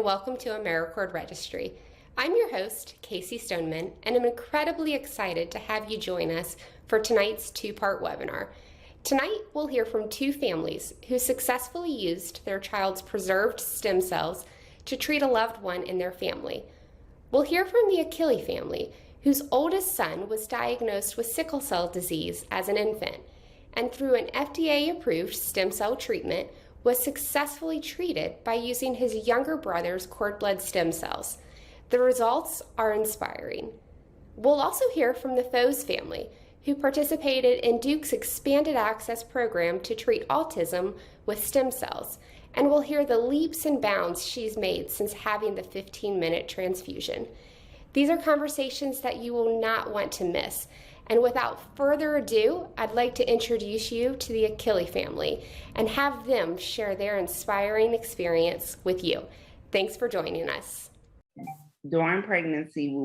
and welcome to Americord Registry. I'm your host, Casey Stoneman, and I'm incredibly excited to have you join us for tonight's two-part webinar. Tonight, we'll hear from two families who successfully used their child's preserved stem cells to treat a loved one in their family. We'll hear from the Achille family, whose oldest son was diagnosed with sickle cell disease as an infant, and through an FDA-approved stem cell treatment, was successfully treated by using his younger brother's cord blood stem cells. The results are inspiring. We'll also hear from the Fohs family, who participated in Duke's expanded access program to treat autism with stem cells, and we'll hear the leaps and bounds she's made since having the 15-minute transfusion. These are conversations that you will not want to miss. And without further ado, I'd like to introduce you to the Achille family and have them share their inspiring experience with you. Thanks for joining us. During pregnancy, we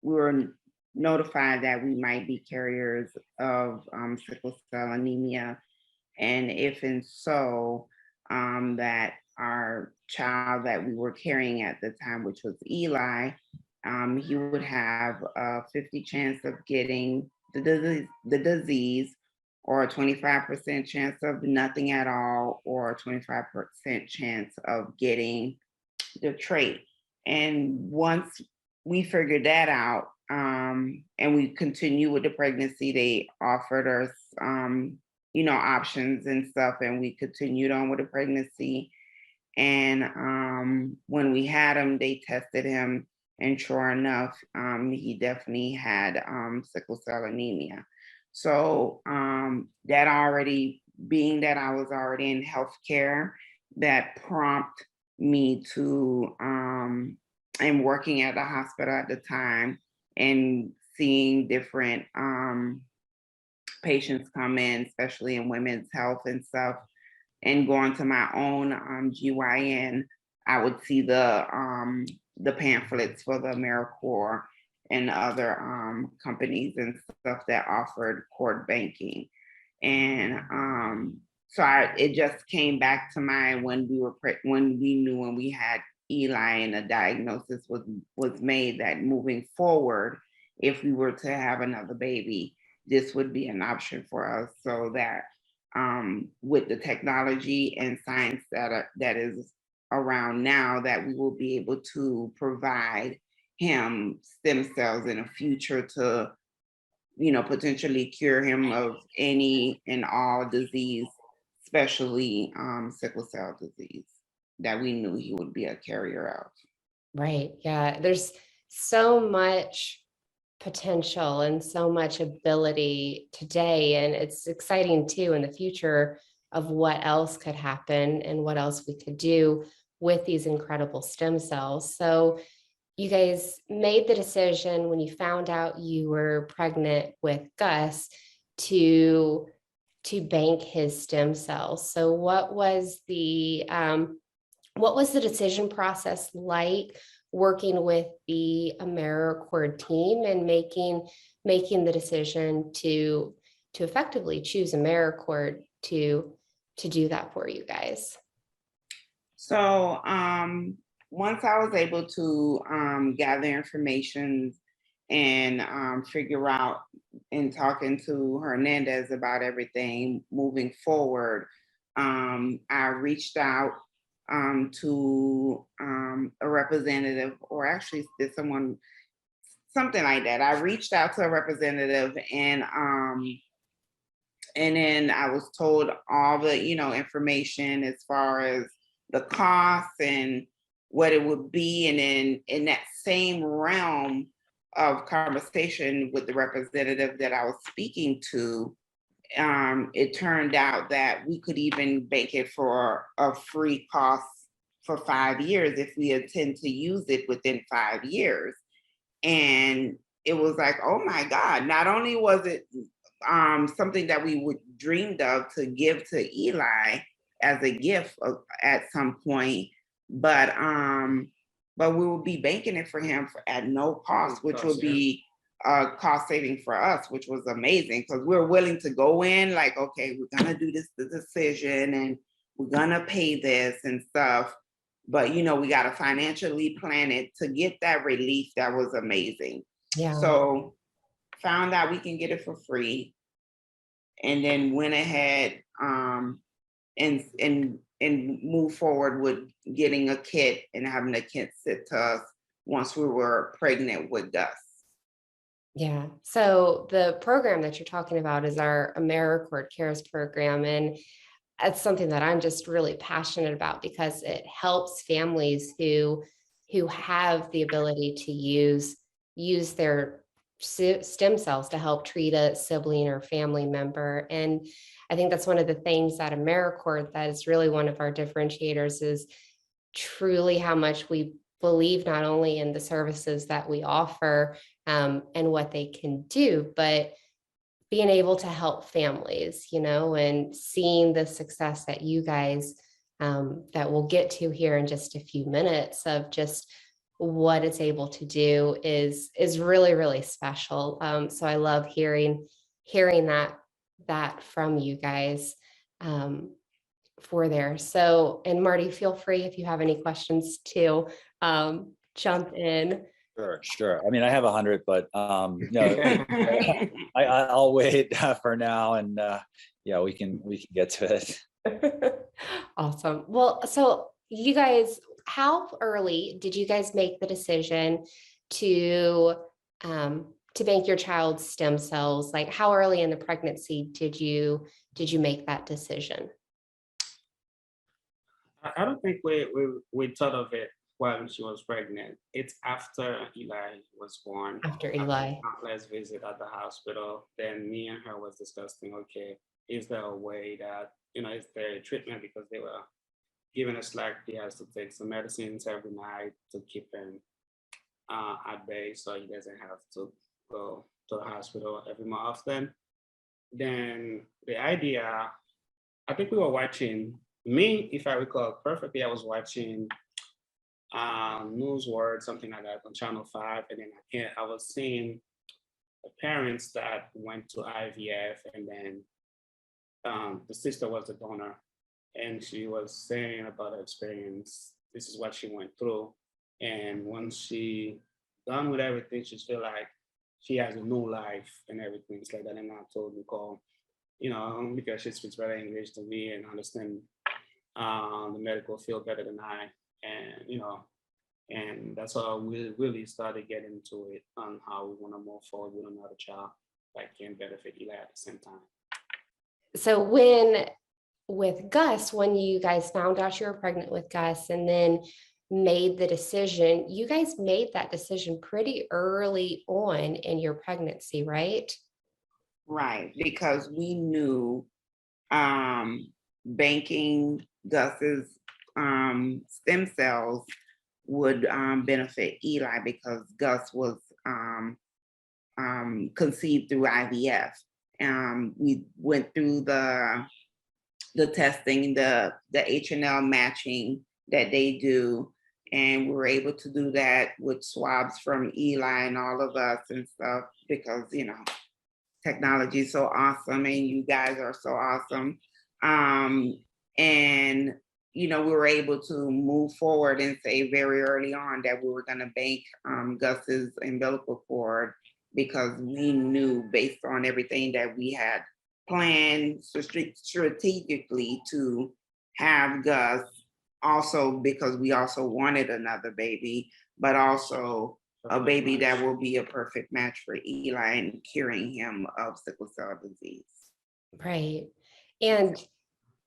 were notified that we might be carriers of sickle cell anemia, and if and so, that our child that we were carrying at the time, which was Eli, he would have a 50 chance of getting the disease, or a 25% chance of nothing at all, or a 25% chance of getting the trait. And once we figured that out, and we continued with the pregnancy, they offered us, options and stuff, and we continued on with the pregnancy. And when we had him, they tested him. And sure enough, he definitely had sickle cell anemia. So that already, being that I was already in healthcare, that prompted me to, and working at the hospital at the time and seeing different patients come in, especially in women's health and stuff, and going to my own GYN, I would see the pamphlets for the Americord and other companies and stuff that offered cord banking. And it just came back to mind when we had Eli and a diagnosis was made that moving forward, if we were to have another baby, this would be an option for us, so that with the technology and science that is around now, that we will be able to provide him stem cells in the future to, potentially cure him of any and all disease, especially sickle cell disease, that we knew he would be a carrier of. Right, yeah, there's so much potential and so much ability today, and it's exciting too in the future of what else could happen and what else we could do with these incredible stem cells. So you guys made the decision when you found out you were pregnant with Gus to bank his stem cells. So what was the decision process like working with the Americord team and making the decision to effectively choose Americord to do that for you guys? So once I was able to gather information and figure out and talking to Hernandez about everything moving forward, I reached out to a representative, or actually there's something like that. I reached out to a representative, and then I was told all the information as far as the costs and what it would be. And then in that same realm of conversation with the representative that I was speaking to, it turned out that we could even bank it for a free cost for 5 years if we intend to use it within 5 years. And it was like, oh my God, not only was it something that we would dreamed of to give to Eli as a gift at some point, but we will be banking it for him at no cost, which would be cost saving for us, which was amazing, because we're willing to go in like, okay, we're gonna do this decision and we're gonna pay this and stuff. but we got to financially plan it to get that relief. That was amazing. Yeah. So found out we can get it for free, and then went ahead and move forward with getting a kit and having the kit sent to us once we were pregnant with Gus. Yeah. So the program that you're talking about is our Americord Cares program. And it's something that I'm just really passionate about because it helps families who have the ability to use their stem cells to help treat a sibling or family member. And I think that's one of the things that Americord, that is really one of our differentiators, is truly how much we believe not only in the services that we offer and what they can do, but being able to help families, and seeing the success that you guys, that we'll get to here in just a few minutes, of just what it's able to do is really, really special. So I love hearing that from you guys for there. So, and Marty, feel free if you have any questions to jump in. Sure. I mean, I have 100, but no, I'll wait for now, and yeah, we can get to it. Awesome. Well, so you guys, how early did you guys make the decision to bank your child's stem cells? Like, how early in the pregnancy did you make that decision? I don't think we thought of it while she was pregnant. It's after Eli was born. After Eli. Let's visit at the hospital. Then me and her was discussing, okay, is there a way that, is there a treatment, because they were giving us like he has to take some medicines every night to keep him at bay, so he doesn't have to go to the hospital every more often. Then the idea, I think we were watching, if I recall perfectly, I was watching Newsword, something like that, on Channel 5, and then I was seeing the parents that went to IVF, and then the sister was the donor, and she was saying about her experience. This is what she went through, and once she done with everything, she feel like she has a new life and everything. It's like that. And I told Nicole, because she speaks better English than me and understand the medical field better than I, and and that's how we really started getting into it on how we want to move forward with another child that can benefit Eli at the same time. So with Gus, when you guys found out you were pregnant with Gus and then made the decision, you guys made that decision pretty early on in your pregnancy, right? Right, because we knew banking Gus's stem cells would benefit Eli, because Gus was conceived through IVF. We went through the testing, the H&L matching that they do, and we were able to do that with swabs from Eli and all of us and stuff, because technology is so awesome, and you guys are so awesome. And we were able to move forward and say very early on that we were going to bank Gus's umbilical cord, because we knew, based on everything that we had planned strategically, to have Gus, also because we also wanted another baby, but also a baby that will be a perfect match for Eli and curing him of sickle cell disease. Right. And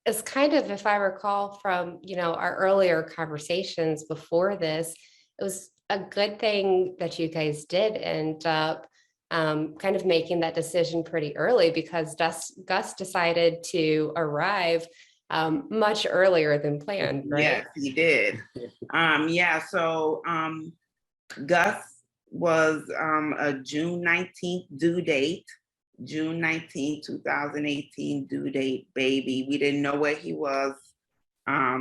it's kind of, if I recall from, our earlier conversations before this, it was a good thing that you guys did end up kind of making that decision pretty early, because Gus decided to arrive much earlier than planned, right? Yes, he did. So Gus was a June 19th due date. June 19th, 2018 due date baby. We didn't know where he was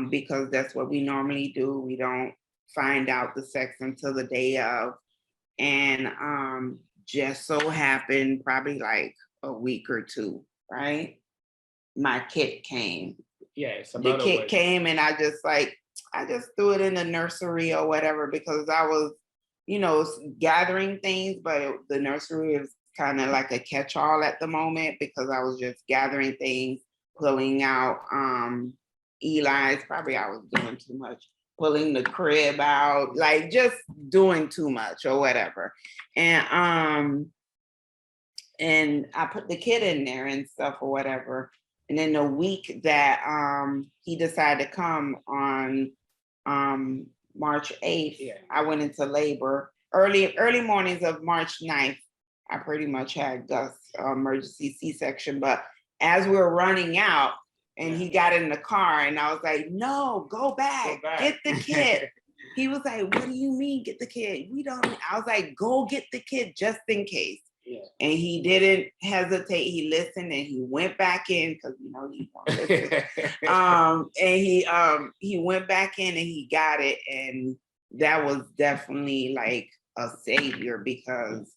because that's what we normally do. We don't find out the sex until the day of. And just so happened, probably like a week or two, right? My kit came. Yeah, it's The about kit came, and I just like I just threw it in the nursery or whatever because I was, gathering things, but the nursery is kind of like a catch-all at the moment because I was just gathering things, pulling out Eli's. Probably I was doing too much, pulling the crib out, like just doing too much or whatever. And I put the kid in there and stuff or whatever. And then the week that he decided to come on March 8th, I went into labor. Early mornings of March 9th, I pretty much had Gus emergency C-section. But as we were running out and he got in the car and I was like, no, go back. Get the kid. He was like, what do you mean get the kid? I was like, go get the kid just in case. Yeah. And he didn't hesitate. He listened and he went back in because he wanted to. And he went back in and he got it, and that was definitely like a savior because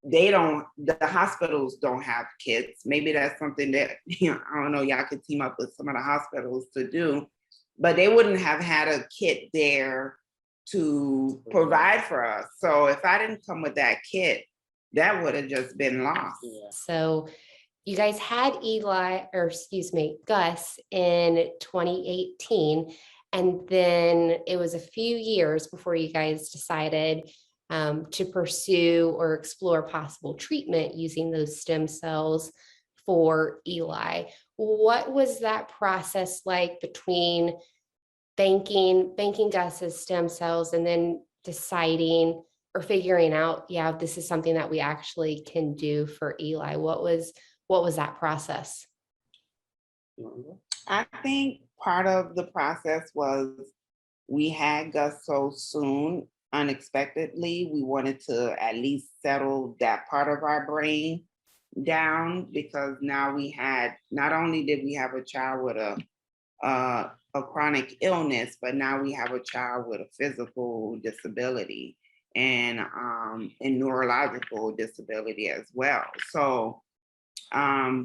the hospitals don't have kits. Maybe that's something that I don't know. Y'all could team up with some of the hospitals to do, but they wouldn't have had a kit there to provide for us. So if I didn't come with that kit, that would have just been lost. Yeah. So you guys had Gus in 2018, and then it was a few years before you guys decided to pursue or explore possible treatment using those stem cells for Eli. What was that process like between banking Gus's stem cells and then deciding or figuring out, this is something that we actually can do for Eli? What was that process? I think part of the process was we had Gus so soon, unexpectedly. We wanted to at least settle that part of our brain down because now we had, not only did we have a child with a chronic illness, but now we have a child with a physical disability and neurological disability as well. So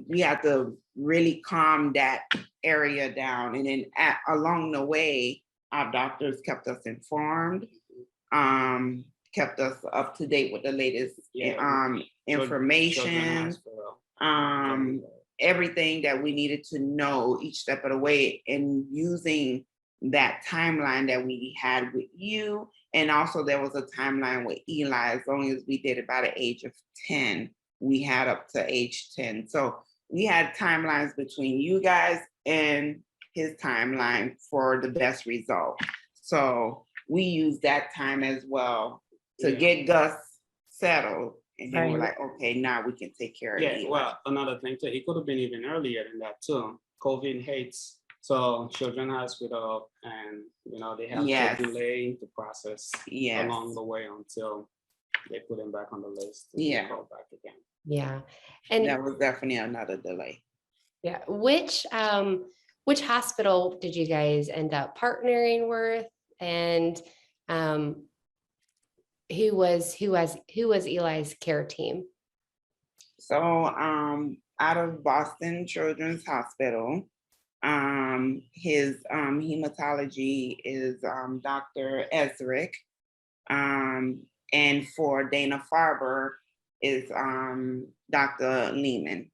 we had to really calm that area down. And then along the way, our doctors kept us informed, kept us up to date with the latest information, everything that we needed to know each step of the way, and using that timeline that we had with you. And also there was a timeline with Eli. As long as we did it by the age of 10, we had up to age 10. So we had timelines between you guys and his timeline for the best result. So we used that time as well to get Gus settled. And then we're like, okay, now we can take care of it. Well, another thing too, it could have been even earlier than that too. COVID hits. So Children's Hospital, and they have to delay the process along the way until they put him back on the list to go back again. Yeah, and that was definitely another delay. Yeah, which hospital did you guys end up partnering with, and who was Eli's care team? So out of Boston Children's Hospital. His hematology is Dr. Ezrick, and for Dana-Farber is Dr. Lehman.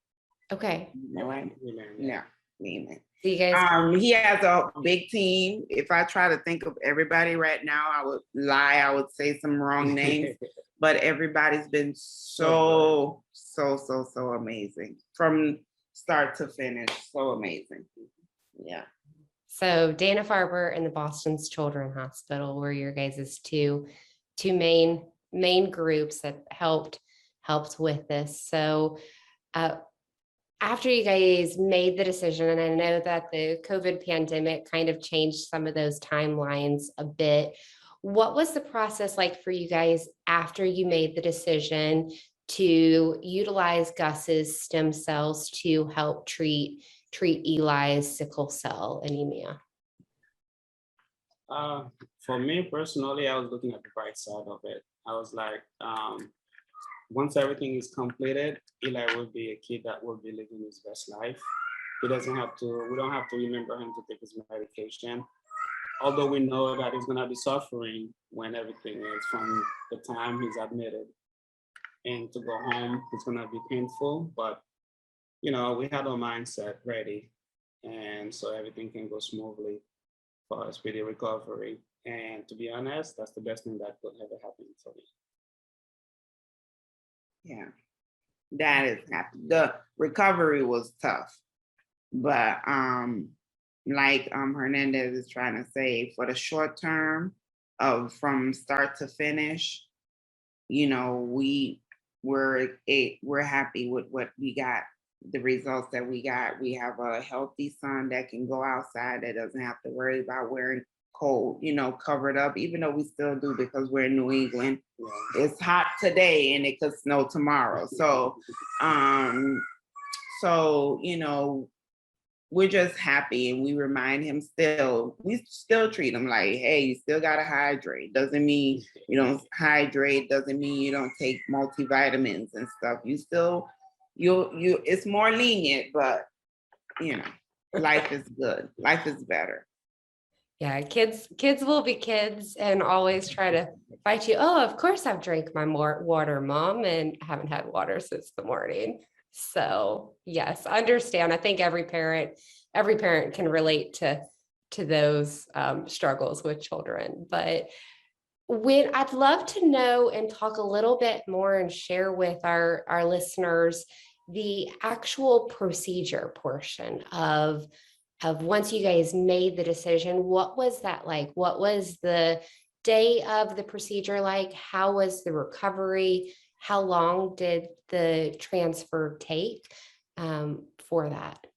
Okay. Right? Yeah, Lehman. So you guys, he has a big team. If I try to think of everybody right now, I would lie. I would say some wrong names, but everybody's been so amazing from start to finish. So amazing. Yeah. So Dana-Farber and the Boston's Children's Hospital were your guys' two main groups that helped with this. So after you guys made the decision, and I know that the COVID pandemic kind of changed some of those timelines a bit, what was the process like for you guys after you made the decision to utilize Gus's stem cells to help treat Eli's sickle cell anemia? For me personally, I was looking at the bright side of it. I was like, once everything is completed, Eli will be a kid that will be living his best life. We don't have to remember him to take his medication. although we know that he's gonna be suffering when everything is from the time he's admitted, and to go home, it's gonna be painful, but we had our mindset ready, and so everything can go smoothly for a speedy recovery. And to be honest, that's the best thing that could ever happen for me. Yeah, that is happy. The recovery was tough, but like Hernandez is trying to say, for the short term of from start to finish, we're happy with what we got, the results that we got. We have a healthy son that can go outside, that doesn't have to worry about wearing cold, covered up, even though we still do because we're in New England. It's hot today and it could snow tomorrow. So, we're just happy, and we remind him we still treat him like, hey, you still gotta hydrate. Doesn't mean you don't hydrate, doesn't mean you don't take multivitamins and stuff. You still, it's more lenient, but life is good. Life is better. Yeah, kids will be kids and always try to fight you. Oh, of course I've drank my water, Mom, and haven't had water since the morning. So yes, I understand. I think every parent can relate to those struggles with children. But I'd love to know and talk a little bit more and share with our listeners the actual procedure portion of once you guys made the decision. What was that like? What was the day of the procedure like? How was the recovery? How long did the transfer take for that?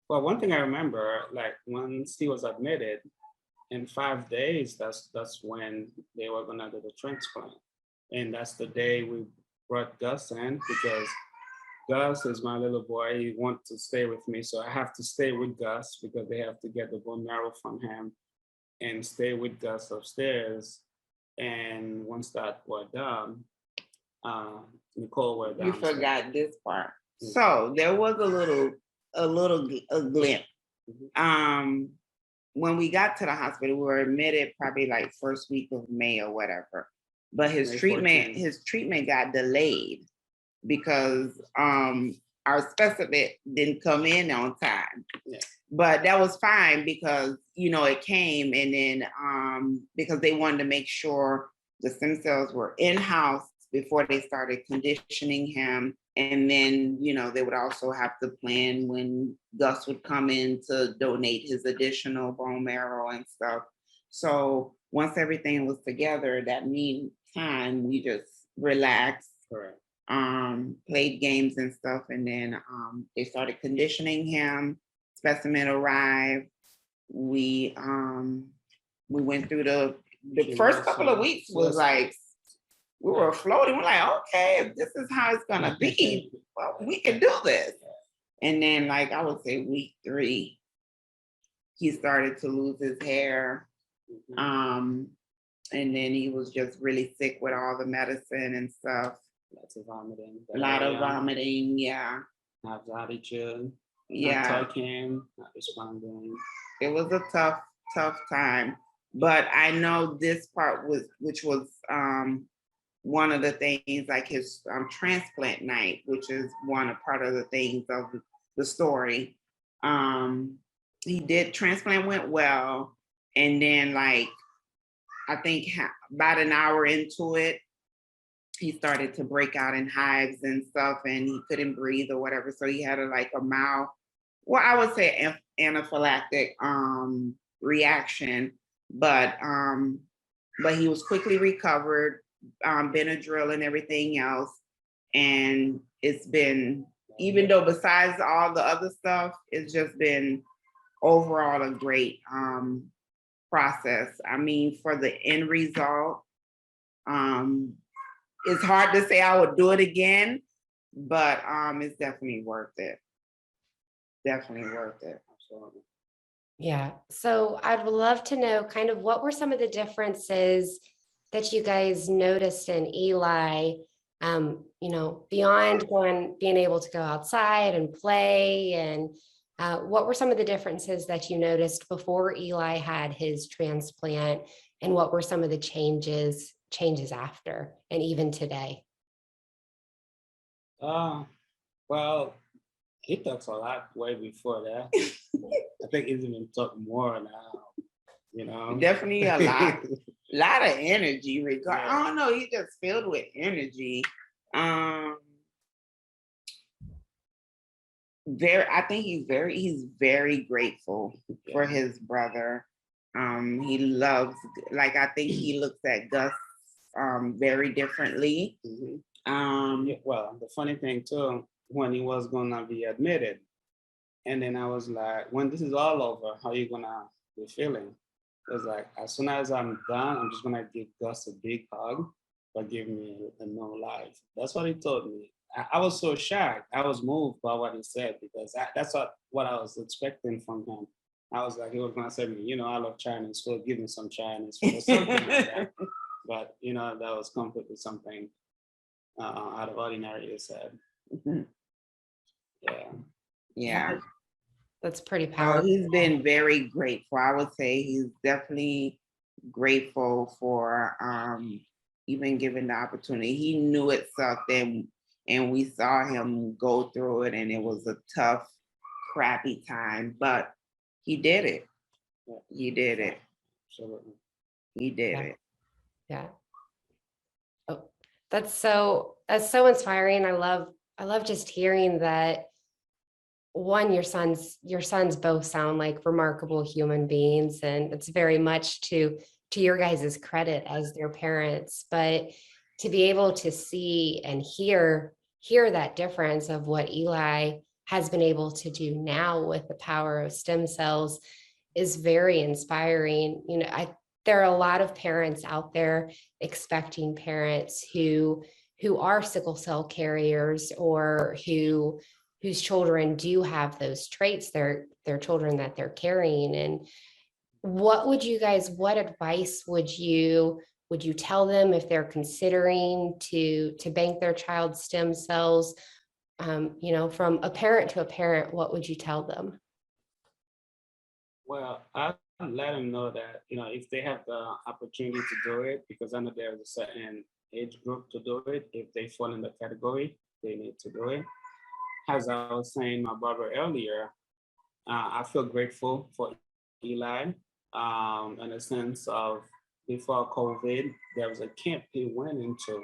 Well, one thing I remember, like once he was admitted, in 5 days, that's when they were gonna do the transplant. And that's the day we brought Gus in, because Gus is my little boy. He wants to stay with me, so I have to stay with Gus because they have to get the bone marrow from him and stay with Gus upstairs. And once that was done, Nicole were down. You forgot this part. So there was a glimpse. When we got to the hospital, we were admitted probably like first week of May or whatever. But his treatment got delayed because our specimen didn't come in on time. Yeah. But that was fine because it came, and then because they wanted to make sure the stem cells were in-house before they started conditioning him. And then, they would also have to plan when Gus would come in to donate his additional bone marrow and stuff. So once everything was together, that meantime, we just relaxed, played games and stuff. And then they started conditioning him. Specimen arrived. We went through the first couple of weeks was like, we were floating. We're like, okay, if this is how it's gonna be, well, we can do this. And then, like I would say, week 3, he started to lose his hair, and then he was just really sick with all the medicine and stuff. Lots of vomiting. A lot of vomiting, yeah. Not attitude. Yeah. Not talking. Not responding. It was a tough time, but I know this part which was one of the things, like his transplant night, which is part of the things of the story. He did, transplant went well. And then like, I think about an hour into it, he started to break out in hives and stuff, and he couldn't breathe or whatever. So he had a mild, well, I would say anaphylactic reaction, but he was quickly recovered. Benadryl and everything else, and it's been, even though besides all the other stuff, it's just been overall a great process. I mean, for the end result, it's hard to say I would do it again, but it's definitely worth it. Definitely worth it. Absolutely. Yeah. So I'd love to know kind of what were some of the differences that you guys noticed in Eli, beyond being able to go outside and play and What were some of the differences that you noticed before Eli had his transplant, and what were some of the changes after, and even today? Well, he talks a lot way before that. I think he's even talk more now, you know. Definitely a lot of energy. Yeah. I don't know, he's just filled with energy. I think he's very grateful for his brother. He loves, like, I think he looks at Gus very differently. Well, the funny thing too, when he was gonna be admitted, and then I was like, when this is all over, how are you gonna be feeling? It was like, as soon as I'm done, I'm just gonna give Gus a big hug for giving me a new life. That's what he told me. I was so shocked. I was moved by what he said, because that's what I was expecting from him. I was like, he was gonna say to me, you know, I love Chinese food, give me some Chinese food or something like that. But you know, that was completely something out of ordinary, he said. Yeah. That's pretty So powerful. he's been very grateful. I would say he's definitely grateful for even given the opportunity. He knew it sucked, and we saw him go through it, and it was a tough, crappy time, but he did it. He did it. Absolutely. He did it. Yeah. Oh, that's so inspiring. I love just hearing that. One, your sons both sound like remarkable human beings, and it's very much to your guys' credit as their parents. But to be able to see and hear that difference of what Eli has been able to do now with the power of stem cells is very inspiring. You know, there are a lot of parents out there, expecting parents who are sickle cell carriers, or whose children do have those traits, their children that they're carrying. And what advice would you tell them if they're considering to bank their child's stem cells? You know, from a parent to a parent, what would you tell them? Well, I let them know that, you know, if they have the opportunity to do it, because I know there's a certain age group to do it, if they fall in the category, they need to do it. As I was saying my brother earlier, I feel grateful for Eli, in a sense of, before COVID, there was a camp he went into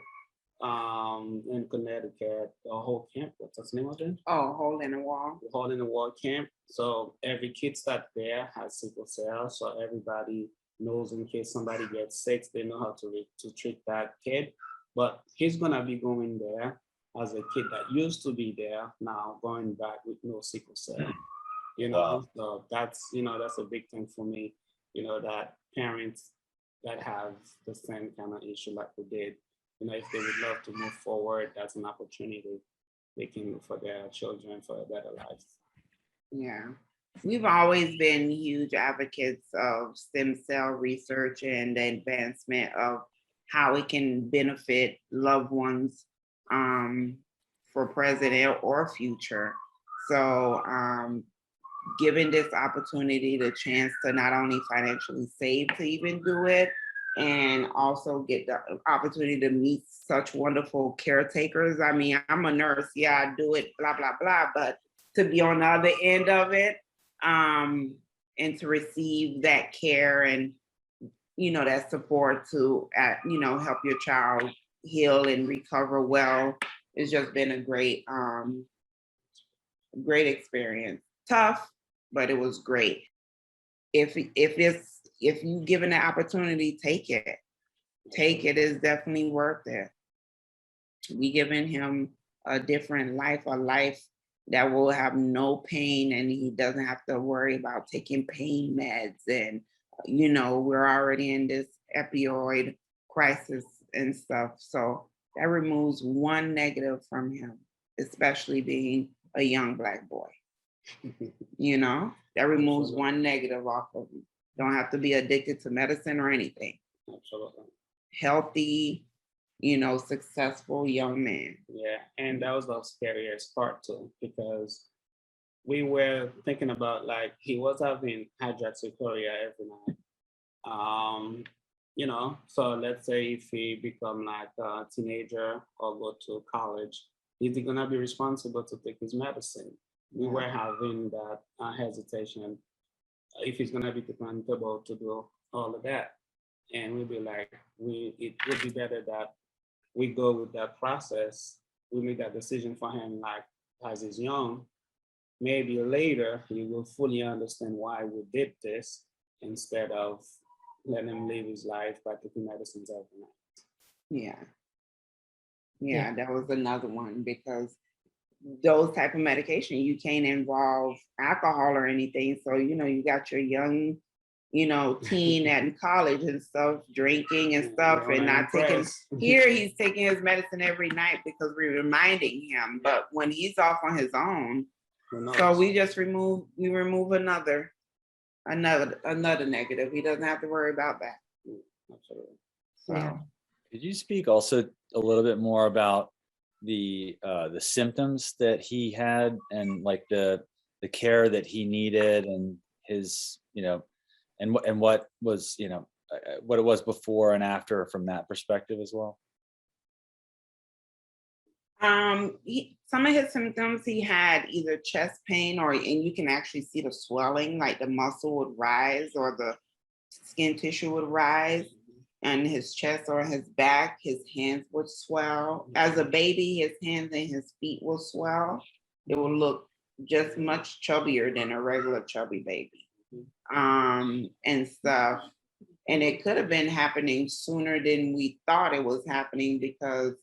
in Connecticut, a whole camp. What's the name of it? Oh, hole in the wall. Hole in the wall camp. So every kid that there has sickle cell. So everybody knows, in case somebody gets sick, they know how to treat that kid. But he's gonna be going there as a kid that used to be there, now going back with no sickle cell. You know, Wow. so that's, you know, that's a big thing for me. You know, that parents that have the same kind of issue like we did, you know, if they would love to move forward, that's an opportunity they can for their children for a better life. Yeah. We've always been huge advocates of stem cell research and the advancement of how it can benefit loved ones for present or future. So given this opportunity, the chance to not only financially save to even do it, and also get the opportunity to meet such wonderful caretakers. I mean, I'm a nurse, yeah, I do it, blah, blah, blah, but to be on the other end of it, and to receive that care and, you know, that support to, you know, help your child heal and recover well, it's just been a great experience. Tough, but it was great. If you given the opportunity, take it. Take it. Is definitely worth it. We giving him a different life, a life that will have no pain, and he doesn't have to worry about taking pain meds. And, you know, we're already in this opioid crisis and stuff. So that removes one negative from him, especially being a young Black boy. You know, that removes Absolutely. one negative off of him. Don't have to be addicted to medicine or anything. Absolutely. Healthy, you know, successful young man. Yeah, and that was the scariest part too, because we were thinking about, like, he was having hydroxyurea every night. So let's say if he become like a teenager or go to college, is he gonna be responsible to take his medicine? We were having that hesitation if he's gonna be dependable to do all of that. And we'd be like, it would be better that we go with that process. We make that decision for him, like, as he's young. Maybe later he will fully understand why we did this, instead of letting him live his life by taking medicines every night. Yeah, that was another one, because those type of medication, you can't involve alcohol or anything. So, you got your young, teen at college and stuff, drinking and stuff, and not taking, here he's taking his medicine every night because we're reminding him. But when he's off on his own, so we just remove another negative. He doesn't have to worry about that. Absolutely. So Could you speak also a little bit more about the symptoms that he had, and like the care that he needed, and his, and what was, what it was before and after from that perspective as well? Some of his symptoms, he had either chest pain, and you can actually see the swelling, like the muscle would rise or the skin tissue would rise, and his chest or his back, his hands would swell. As a baby, his hands and his feet will swell. It will look just much chubbier than a regular chubby baby, and stuff. And it could have been happening sooner than we thought it was happening, because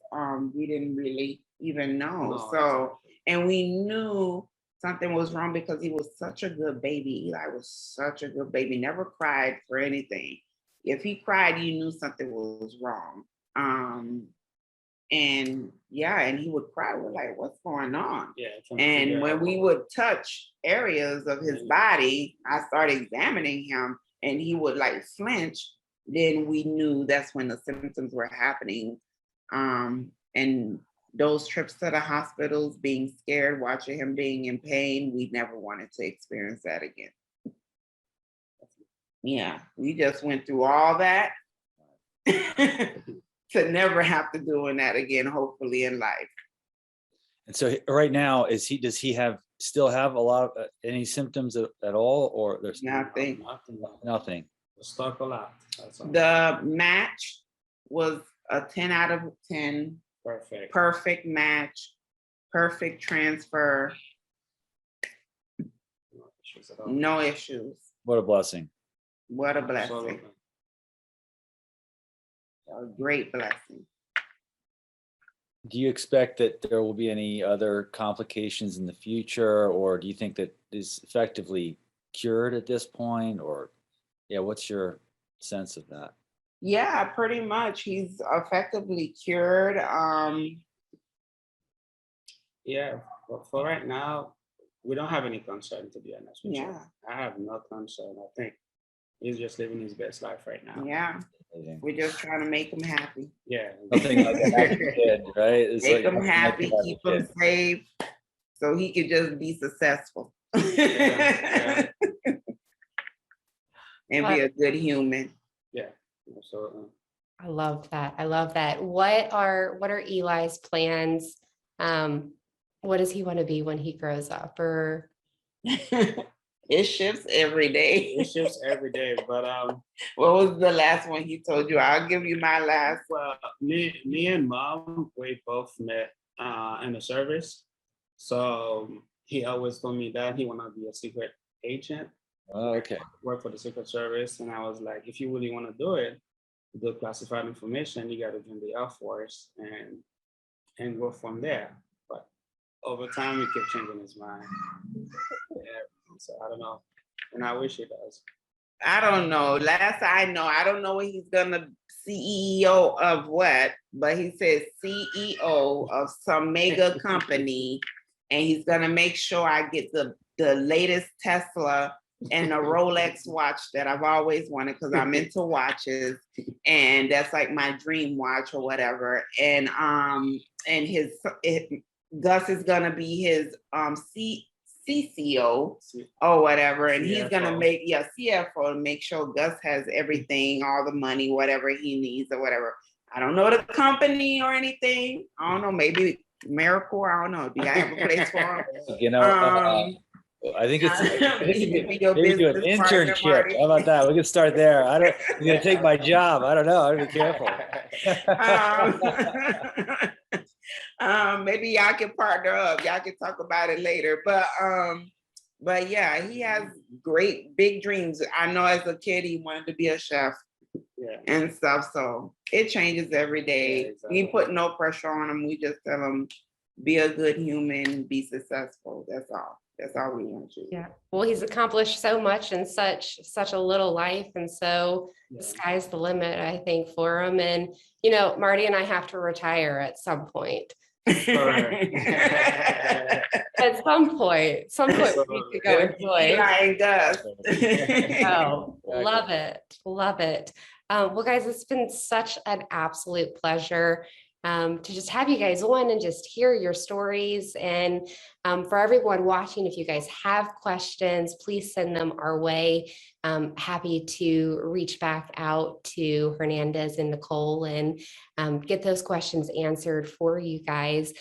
we didn't really even know. So, and we knew something was wrong because he was such a good baby. Eli was such a good baby, never cried for anything. If he cried, you knew something was wrong. And he would cry. We're like, what's going on? And when we would touch areas of his body, I started examining him, and he would like flinch. Then we knew that's when the symptoms were happening. And those trips to the hospitals, being scared, watching him being in pain, we never wanted to experience that again. Yeah, we just went through all that to never have to doing that again, hopefully, in life. And so right now, does he still have a lot of any symptoms at all, or there's Nothing. Nothing. Stuck a lot. The match was a 10 out of 10. Perfect. Perfect match. Perfect transfer. No issues. What a blessing. What a blessing. Absolutely. A great blessing. Do you expect that there will be any other complications in the future, or do you think that is effectively cured at this point? Or what's your sense of that? Yeah, pretty much. He's effectively cured. But for right now, we don't have any concern, to be honest with you. Yeah. I have no concern. I think he's just living his best life right now. Yeah. We're just trying to make him happy. Yeah. Nothing like a kid, right? It's make like him happy, keep him safe, so he could just be successful. Yeah. And be a good human. Yeah. Absolutely. I love that. I love that. What are Eli's plans? What does he want to be when he grows up? Or It shifts every day. It shifts every day. But what was the last one he told you? I'll give you my last. Well, me and Mom, we both met in the service. So he always told me that he wanted to be a secret agent. Oh, okay. Work for the Secret Service. And I was like, if you really want to do it, do classified information, you got to join the Air Force and go from there. But over time, he kept changing his mind. So I don't know. And I wish he does. I don't know. Last I know, I don't know what he's gonna CEO of what, but he says CEO of some mega company, and he's gonna make sure I get the latest Tesla and a Rolex watch that I've always wanted, because I'm into watches, and that's like my dream watch or whatever. And Gus is gonna be his CCO or whatever, and he's gonna CFO. make CFO to make sure Gus has everything, all the money, whatever he needs or whatever. I don't know the company or anything. I don't know, maybe Americord. I don't know. Do I have a place for him? You know, I think it's Maybe your maybe do an business partner, internship. Marty. How about that? We can start there. You're gonna take my job. I don't know. I gotta be careful. Maybe y'all can partner up. Y'all can talk about it later. But yeah, he has great big dreams. I know as a kid he wanted to be a chef and stuff. So it changes every day. Yeah, exactly. We put no pressure on him. We just tell him be a good human, be successful. That's all. That's all we want you. Yeah. Well, he's accomplished so much in such a little life. And so the sky's the limit, I think, for him. And, you know, Marty and I have to retire at some point. At some point we need to go enjoy. Like us. Oh, love it. Love it. Well, guys, it's been such an absolute pleasure to just have you guys on and just hear your stories. And for everyone watching, if you guys have questions, please send them our way. Happy to reach back out to Hernandez and Nicole and get those questions answered for you guys.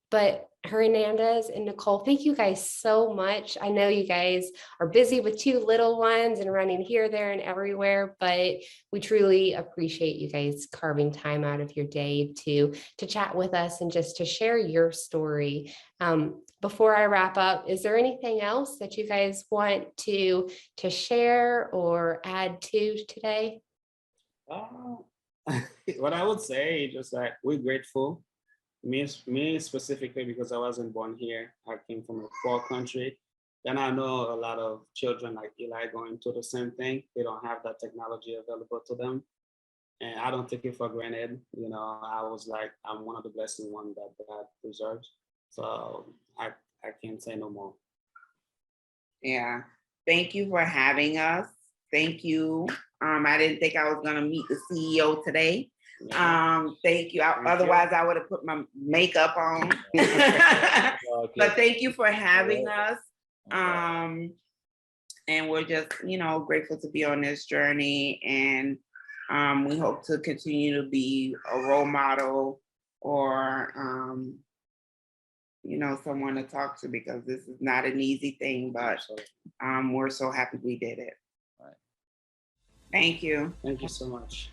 But Hernandez and Nicole, thank you guys so much. I know you guys are busy with 2 little ones and running here, there, and everywhere, but we truly appreciate you guys carving time out of your day to chat with us and just to share your story. Before I wrap up, is there anything else that you guys want to share or add to today? What I would say is just that we're grateful. Me specifically, because I wasn't born here. I came from a poor country. Then I know a lot of children like Eli going through the same thing. They don't have that technology available to them. And I don't take it for granted. You know, I was like, I'm one of the blessed ones that God deserves. So I can't say no more. Yeah. Thank you for having us. Thank you. I didn't think I was gonna meet the CEO today. Thank you. Otherwise, I would have put my makeup on. But thank you for having us. And we're just, you know, grateful to be on this journey. And we hope to continue to be a role model or, you know, someone to talk to, because this is not an easy thing, but we're so happy we did it. Right. Thank you. Thank you so much.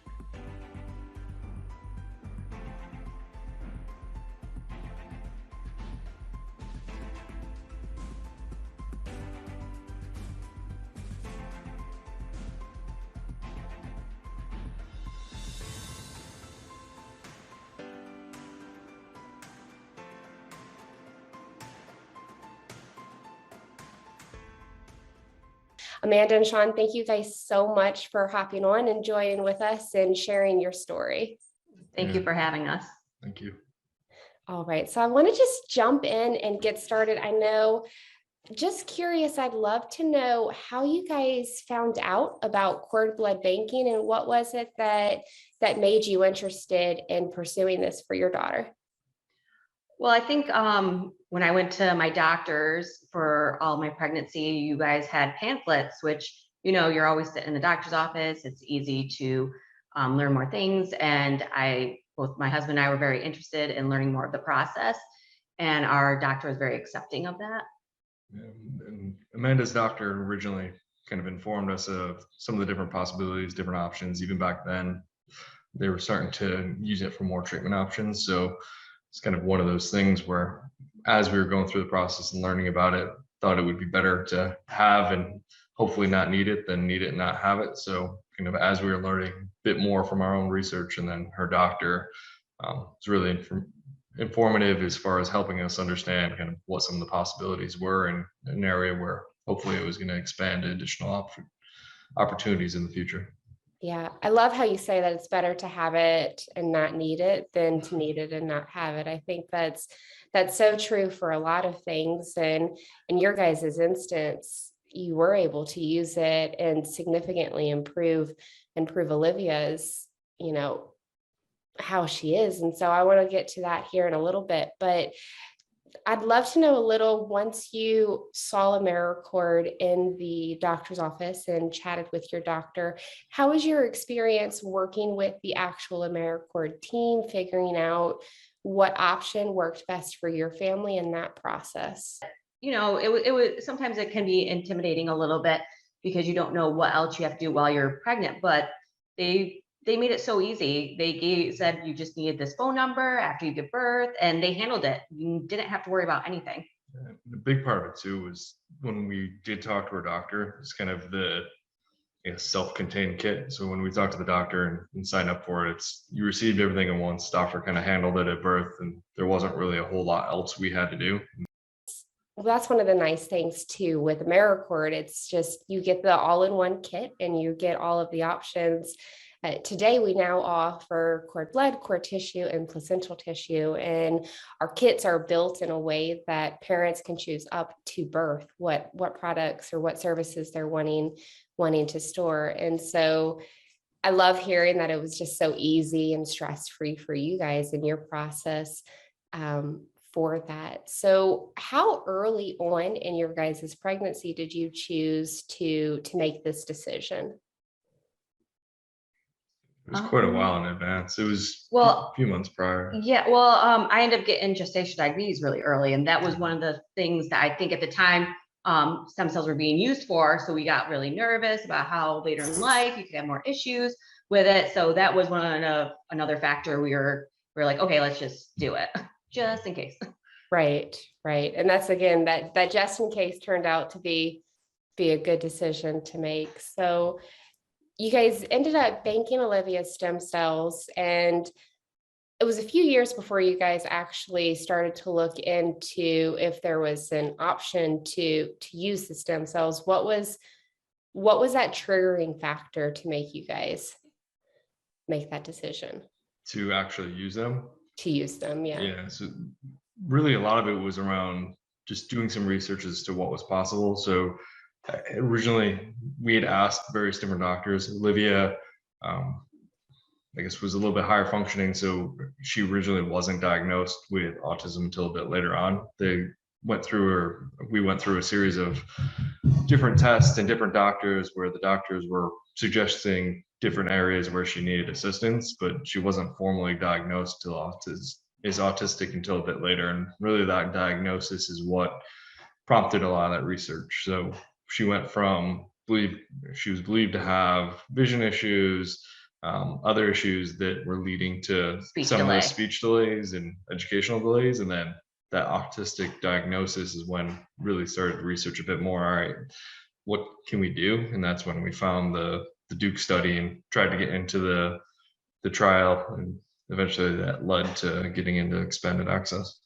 Amanda and Shawn, thank you guys so much for hopping on and joining with us and sharing your story. Thank you for having us. Thank you. All right, so I want to just jump in and get started. I know, just curious, I'd love to know how you guys found out about cord blood banking and what was it that made you interested in pursuing this for your daughter? Well, I think when I went to my doctors for all my pregnancy, you guys had pamphlets, which, you know, you're always sitting in the doctor's office. It's easy to learn more things. And both my husband and I were very interested in learning more of the process. And our doctor was very accepting of that. And Amanda's doctor originally kind of informed us of some of the different possibilities, different options. Even back then, they were starting to use it for more treatment options. So it's kind of one of those things where, as we were going through the process and learning about it, thought it would be better to have and hopefully not need it than need it and not have it. So kind of as we were learning a bit more from our own research, and then her doctor was really informative as far as helping us understand kind of what some of the possibilities were in an area where hopefully it was going to expand to additional opportunities in the future. Yeah, I love how you say that it's better to have it and not need it than to need it and not have it. I think that's so true for a lot of things. And in your guys' instance, you were able to use it and significantly improve Olivia's, you know, how she is. And so I want to get to that here in a little bit. But I'd love to know a little, once you saw Americord in the doctor's office and chatted with your doctor, how was your experience working with the actual Americord team, figuring out what option worked best for your family in that process? You know, it was sometimes it can be intimidating a little bit because you don't know what else you have to do while you're pregnant, but they made it so easy. They said you just needed this phone number after you give birth, and they handled it. You didn't have to worry about anything. The big part of it too was when we did talk to our doctor, it's kind of the self-contained kit. So when we talked to the doctor and signed up for it, it's you received everything at once. Doctor kind of handled it at birth, and there wasn't really a whole lot else we had to do. Well, that's one of the nice things too with Americord. It's just you get the all-in-one kit and you get all of the options. Today, we now offer cord blood, cord tissue, and placental tissue, and our kits are built in a way that parents can choose up to birth what products or what services they're wanting to store. And so I love hearing that it was just so easy and stress-free for you guys in your process for that. So how early on in your guys' pregnancy did you choose to make this decision? It was quite a while in advance. It was Well, a few months prior. Yeah, well, I ended up getting gestational diabetes really early, and that was one of the things that I think at the time stem cells were being used for. So we got really nervous about how later in life you could have more issues with it. So that was another factor. We were like, okay, let's just do it, just in case. Right. And that's again that just in case turned out to be a good decision to make. So you guys ended up banking Olivia's stem cells, and it was a few years before you guys actually started to look into if there was an option to use the stem cells. What was that triggering factor to make you guys make that decision? To actually use them? To use them, yeah. Yeah, so really a lot of it was around just doing some research as to what was possible. So originally we had asked various different doctors. Olivia, I guess, was a little bit higher functioning, so she originally wasn't diagnosed with autism until a bit later on. We went through a series of different tests and different doctors where the doctors were suggesting different areas where she needed assistance, but she wasn't formally diagnosed as autistic until a bit later. And really that diagnosis is what prompted a lot of that research. So she went from she was believed to have vision issues, other issues that were leading to some of the speech delays and educational delays. And then that autistic diagnosis is when really started to research a bit more. All right, what can we do? And that's when we found the Duke study and tried to get into the trial, and eventually that led to getting into expanded access.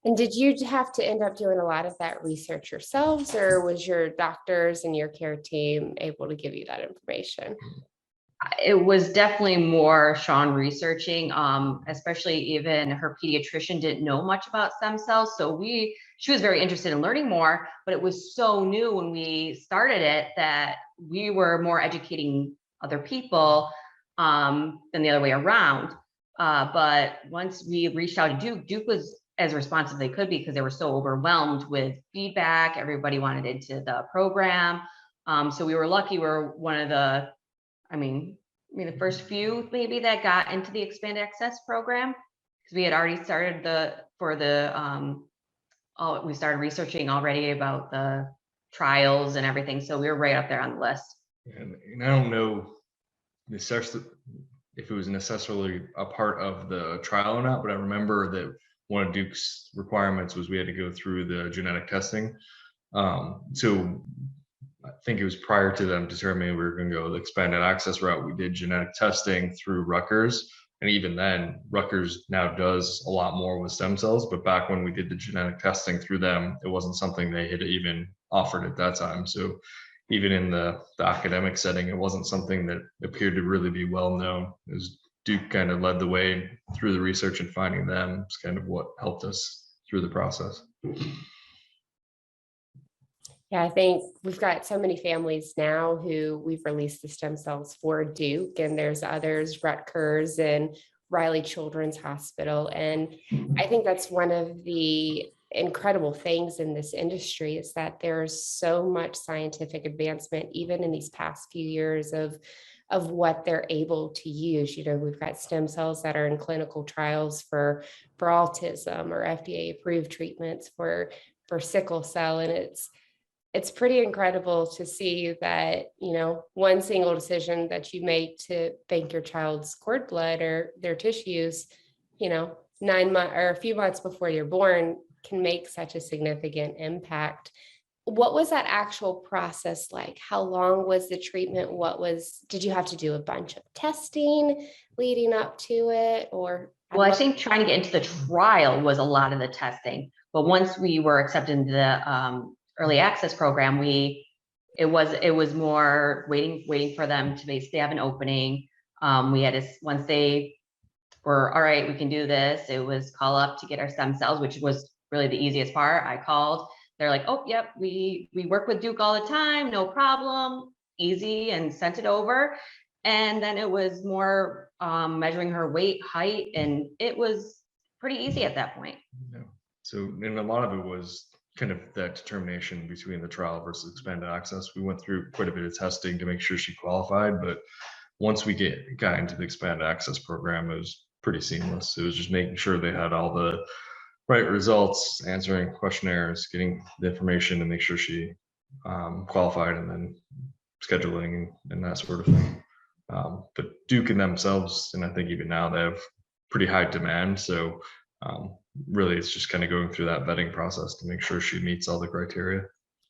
And did you have to end up doing a lot of that research yourselves, or was your doctors and your care team able to give you that information? It was definitely more Shawn researching, especially even her pediatrician didn't know much about stem cells. So she was very interested in learning more, but it was so new when we started it that we were more educating other people than the other way around. But once we reached out to Duke was as responsive they could be, because they were so overwhelmed with feedback. Everybody wanted into the program. So we were lucky. We're one of the the first few maybe that got into the expanded access program, because we had already started we started researching already about the trials and everything. So we were right up there on the list. And I don't know if it was necessarily a part of the trial or not, but I remember that one of Duke's requirements was we had to go through the genetic testing. So I think it was prior to them determining we were going to go the expanded access route. We did genetic testing through Rutgers. And even then, Rutgers now does a lot more with stem cells. But back when we did the genetic testing through them, it wasn't something they had even offered at that time. So even in the academic setting, it wasn't something that appeared to really be well known. It was Duke kind of led the way through the research, and finding them is kind of what helped us through the process. Yeah, I think we've got so many families now who we've released the stem cells for Duke, and there's others, Rutgers and Riley Children's Hospital. And I think that's one of the incredible things in this industry is that there's so much scientific advancement, even in these past few years of what they're able to use. You know, we've got stem cells that are in clinical trials for autism, or FDA-approved treatments for sickle cell. And it's pretty incredible to see that, you know, one single decision that you make to bank your child's cord blood or their tissues, you know, 9 months or a few months before you're born can make such a significant impact. What was that actual process like? How long was the treatment? Did you have to do a bunch of testing leading up to it? Or Well, I think trying to get into the trial was a lot of the testing, but once we were accepted into the early access program, it was more waiting for them to basically have an opening. We had once they were all right, we can do this. It was call up to get our stem cells, which was really the easiest part. I called. They're like, oh, yep, we work with Duke all the time, no problem, easy, and sent it over. And then it was more measuring her weight, height, and it was pretty easy at that point. Yeah. So, and a lot of it was kind of that determination between the trial versus expanded access. We went through quite a bit of testing to make sure she qualified, but once we got into the expanded access program, it was pretty seamless. It was just making sure they had all the right results, answering questionnaires, getting the information to make sure she qualified, and then scheduling and that sort of thing. But Duke and themselves, and I think even now, they have pretty high demand. So really, it's just kind of going through that vetting process to make sure she meets all the criteria.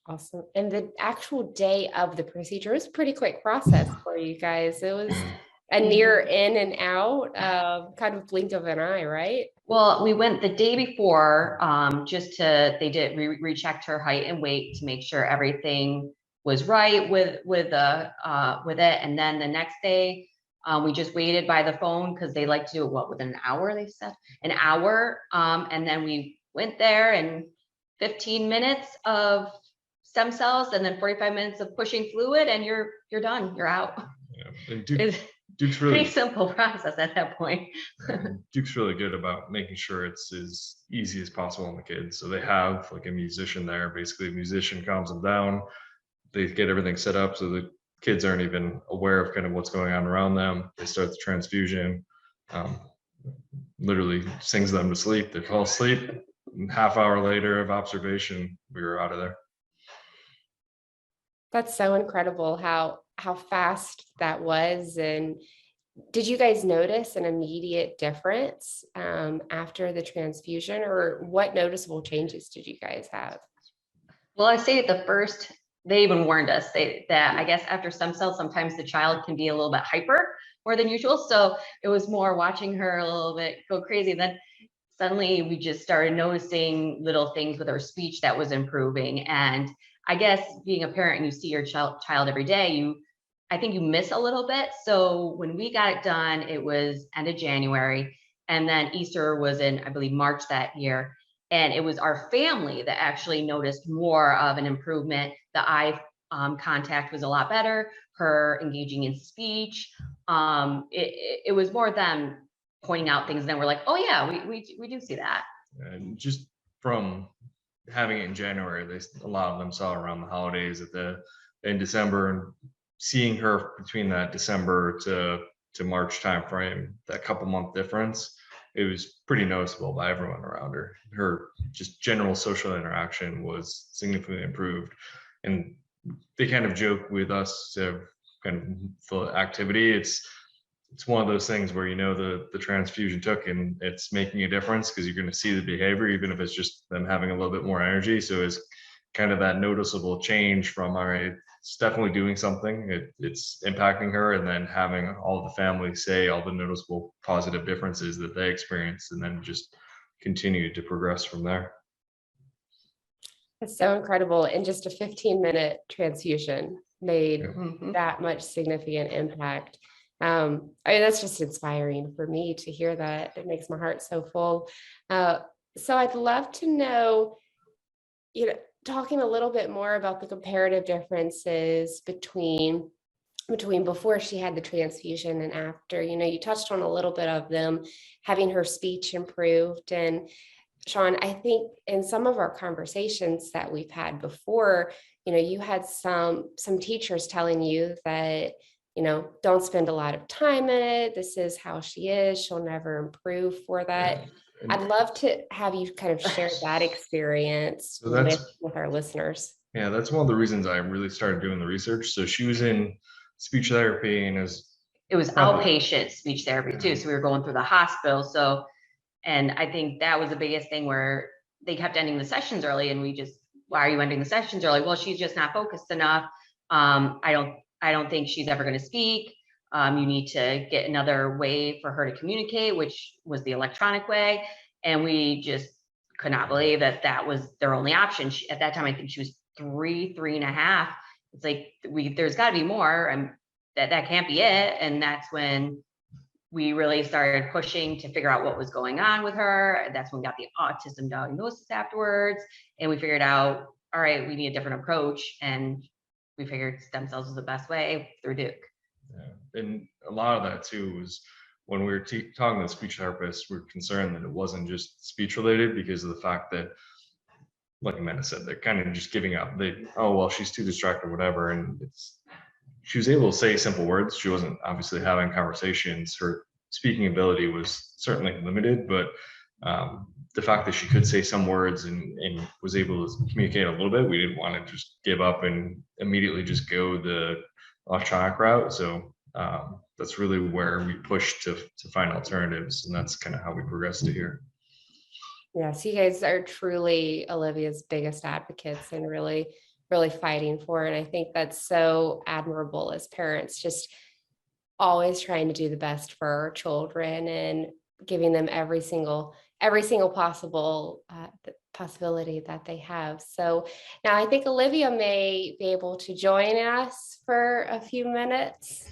Awesome. And the actual day of the procedure was a pretty quick process for you guys. It was a near in and out, kind of blink of an eye, right? Well, we went the day before, they rechecked her height and weight to make sure everything was right with it. And then the next day, we just waited by the phone because they like to do it, within an hour, they said, an hour. And then we went there, and 15 minutes of stem cells, and then 45 minutes of pushing fluid, and you're done, you're out. Yeah. And Duke's really pretty simple process at that point. Duke's really good about making sure it's as easy as possible on the kids. So they have like a musician there. Basically, a musician calms them down. They get everything set up so the kids aren't even aware of kind of what's going on around them. They start the transfusion, literally sings them to sleep. They fall asleep. And half hour later of observation, we were out of there. That's so incredible how fast that was. And did you guys notice an immediate difference after the transfusion, or what noticeable changes did you guys have? Well, I say the first, they even warned us that I guess after stem cells, sometimes the child can be a little bit hyper more than usual. So it was more watching her a little bit go crazy. Then suddenly we just started noticing little things with her speech that was improving. And I guess being a parent and you see your child every day, I think you miss a little bit. So when we got it done, it was end of January, and then Easter was in, I believe, March that year. And it was our family that actually noticed more of an improvement. The eye contact was a lot better, her engaging in speech. It was more them pointing out things, and then we're like, oh yeah, we do see that. And just from having it in January, a lot of them saw around the holidays in December, and seeing her between that December to March timeframe, that couple month difference, it was pretty noticeable by everyone around her. Her just general social interaction was significantly improved. And they kind of joke with us to kind of the activity. It's one of those things where, you know, the transfusion took and it's making a difference because you're going to see the behavior, even if it's just them having a little bit more energy. So it's kind of that noticeable change from, all right, it's definitely doing something. It's impacting her, and then having all the family say all the noticeable positive differences that they experienced, and then just continue to progress from there. It's so incredible. And just a 15-minute transfusion made that much significant impact. I mean, that's just inspiring for me to hear that. It makes my heart so full. So I'd love to know, talking a little bit more about the comparative differences between between before she had the transfusion and after. You touched on a little bit of them having her speech improved. And Shawn, I think in some of our conversations that we've had before, you had some teachers telling you that, don't spend a lot of time in it. This is how she is. She'll never improve for that. And I'd love to have you kind of share that experience so that's, with our listeners. yeah, that's one of the reasons I really started doing the research. So she was in speech therapy and It was probably outpatient speech therapy too. So we were going through the hospital. So, and I think that was the biggest thing where they kept ending the sessions early and why are you ending the sessions early? Well, she's just not focused enough. I don't think she's ever going to speak. You need to get another way for her to communicate, which was the electronic way. And we just could not believe that was their only option. At that time, I think she was 3.5. It's like, there's got to be more, and that can't be it. And that's when we really started pushing to figure out what was going on with her. That's when we got the autism diagnosis afterwards. And we figured out, all right, we need a different approach. And we figured stem cells was the best way through Duke. Yeah. And a lot of that too was when we were talking to the speech therapists, we were concerned that it wasn't just speech related because of the fact that, like Amanda said, they're kind of just giving up. Oh, well, she's too distracted or whatever. And she was able to say simple words. She wasn't obviously having conversations. Her speaking ability was certainly limited, but the fact that she could say some words and was able to communicate a little bit, we didn't want to just give up and immediately just go the electronic route. So that's really where we pushed to find alternatives, and that's kind of how we progressed to here. Yeah, so you guys are truly Olivia's biggest advocates and really fighting for it. And I think that's so admirable as parents, just always trying to do the best for our children and giving them every single possible possibility that they have. So now I think Olivia may be able to join us for a few minutes.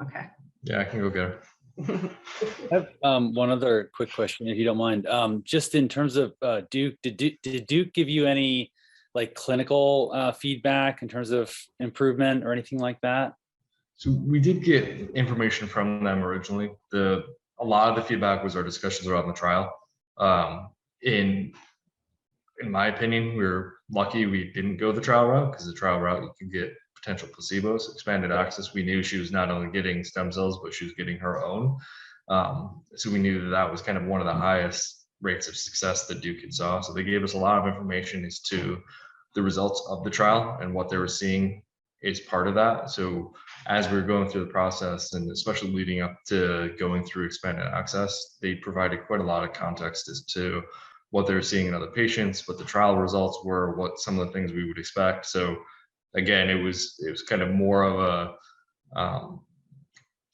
Okay. Yeah, I can go get her. I have one other quick question, if you don't mind. Just in terms of Duke, did Duke give you any like clinical feedback in terms of improvement or anything like that? So we did get information from them originally. A lot of the feedback was our discussions around the trial. In my opinion, we were lucky we didn't go the trial route, because the trial route you could get potential placebos. Expanded access, we knew she was not only getting stem cells, but she was getting her own. So we knew that was kind of one of the highest rates of success that Duke had saw. So they gave us a lot of information as to the results of the trial and what they were seeing is part of that. So as we were going through the process, and especially leading up to going through expanded access, they provided quite a lot of context as to what they were seeing in other patients, what the trial results were, what some of the things we would expect. So again, it was kind of more of a